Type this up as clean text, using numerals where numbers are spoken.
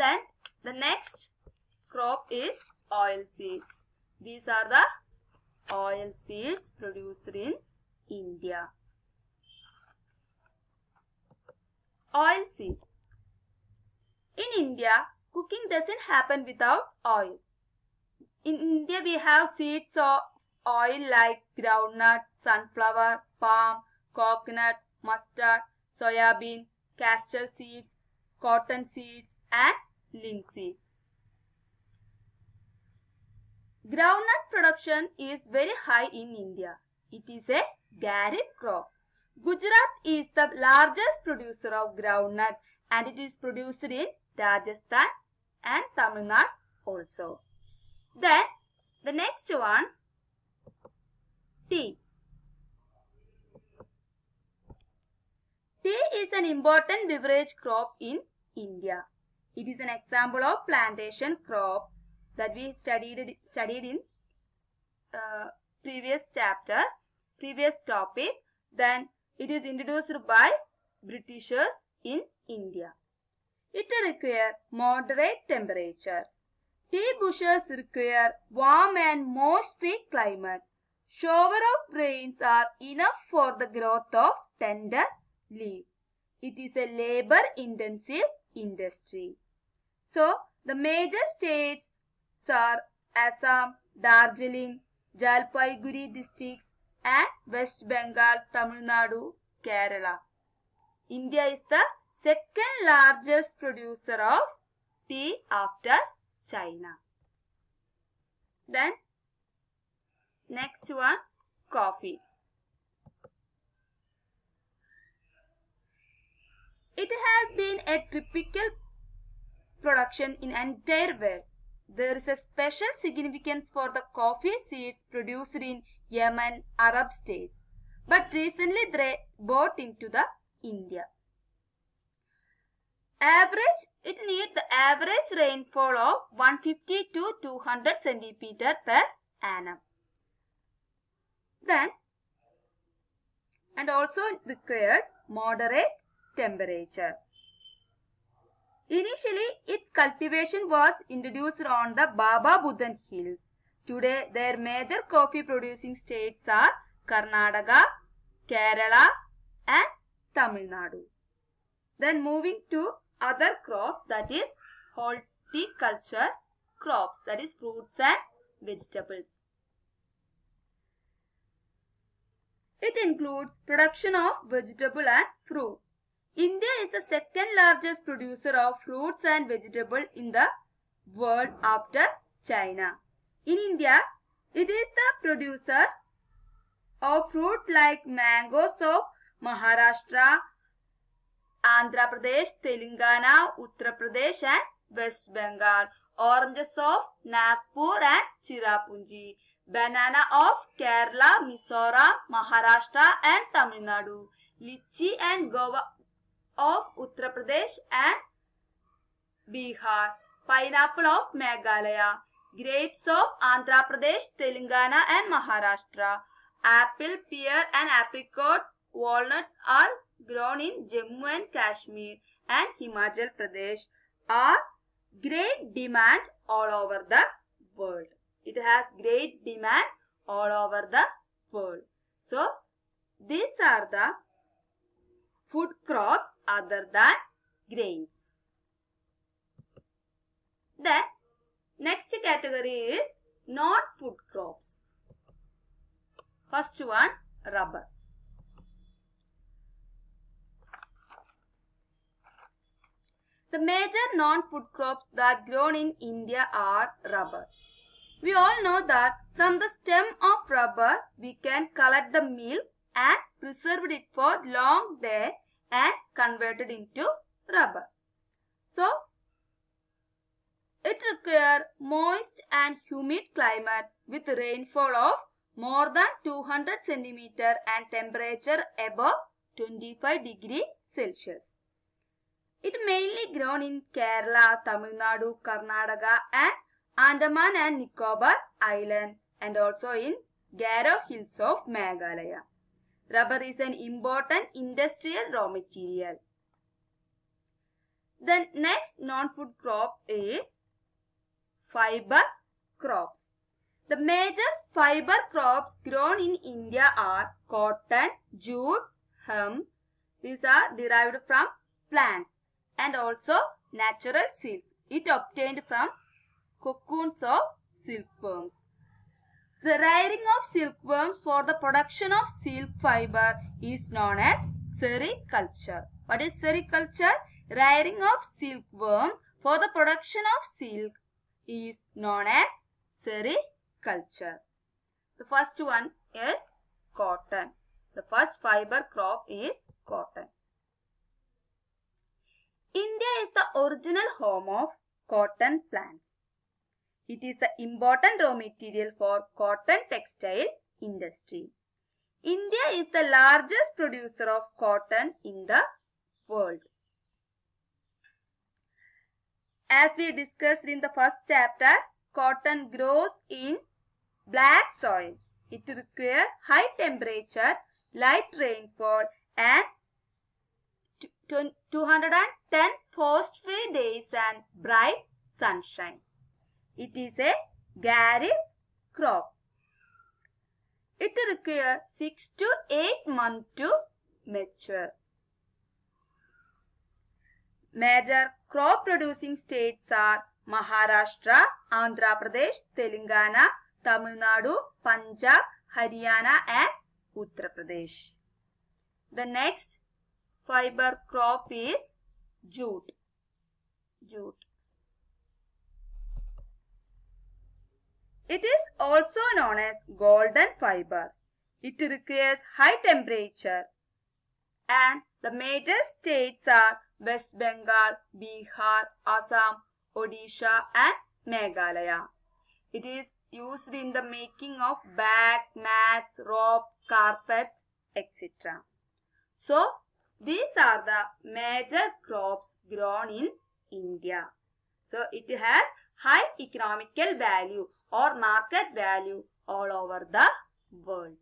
Then the next crop is oilseeds. These are the oilseeds produced in India. Oilseed. In India, cooking doesn't happen without oil. In India, we have seeds of oil like groundnut, sunflower, palm, coconut, mustard, soybean, castor seeds, cotton seeds, and linseeds. Groundnut production is very high in India. It is a kharif crop. Gujarat is the largest producer of groundnut and it is produced in Rajasthan and Tamil Nadu also. Then the next one, tea. Tea is an important beverage crop in India. It is an example of plantation crop that we studied in previous chapter, previous topic. Then it is introduced by Britishers in India. It requires moderate temperature. Tea bushes require warm and moist-free climate. Shower of rains are enough for the growth of tender leaf. It is a labor-intensive industry. So, the major states are Assam, Darjeeling, Jalpaiguri districts and West Bengal, Tamil Nadu, Kerala. India is the second largest producer of tea after China. Then next one, coffee. It has been a typical production in entire world. There is a special significance for the coffee seeds produced in Yemen, Arab states, but recently they brought into the India. It needs the average rainfall of 150 to 200 centimeter per annum. Then, and also required moderate temperature. Initially, its cultivation was introduced on the Baba Budan Hills. Today, their major coffee producing states are Karnataka, Kerala and Tamil Nadu. Then moving to other crops, that is horticulture crops, that is fruits and vegetables. It includes production of vegetable and fruit. India is the second largest producer of fruits and vegetables in the world after China. In India, it is the producer of fruit like mangoes of Maharashtra, Andhra Pradesh, Telangana, Uttar Pradesh and West Bengal, oranges of Nagpur and Cherrapunji, banana of Kerala, Mizoram, Maharashtra and Tamil Nadu, lychee and guava of Uttar Pradesh and Bihar, pineapple of Meghalaya, grapes of Andhra Pradesh, Telangana and Maharashtra, apple, pear and apricot, walnuts are grown in Jammu and Kashmir and Himachal Pradesh are great demand all over the world. It has great demand all over the world. So, these are the food crops other than grains. The next category is non-food crops. First one, rubber. The major non-food crops that grown in India are rubber. We all know that from the stem of rubber we can collect the milk and preserve it for long days and convert it into rubber. So, it requires moist and humid climate with rainfall of more than 200 cm and temperature above 25 degrees Celsius. It mainly grown in Kerala, Tamil Nadu, Karnataka and Andaman and Nicobar Island and also in Garo Hills of Meghalaya. Rubber is an important industrial raw material. The next non-food crop is fiber crops. The major fiber crops grown in India are cotton, jute, hemp. These are derived from plants and also natural silk. It obtained from cocoons of silkworms. The rearing of silkworms for the production of silk fiber is known as sericulture. What is sericulture? Rearing of silkworms for the production of silk is known as sericulture. The first one is cotton. The first fiber crop is cotton. India is the original home of cotton plants. It is the important raw material for cotton textile industry. India is the largest producer of cotton in the world. As we discussed in the first chapter, cotton grows in black soil. It requires high temperature, light rainfall and 210 frost-free days and bright sunshine. It is a kharif crop. It requires 6 to 8 months to mature. Major crop producing states are Maharashtra, Andhra Pradesh, Telangana, Tamil Nadu, Punjab, Haryana and Uttar Pradesh. The next fiber crop is jute. It is also known as golden fiber. It requires high temperature and the major states are West Bengal, Bihar, Assam, Odisha and Meghalaya. It is used in the making of bag, mats, rope, carpets, etc. So, these are the major crops grown in India. So, it has high economical value or market value all over the world.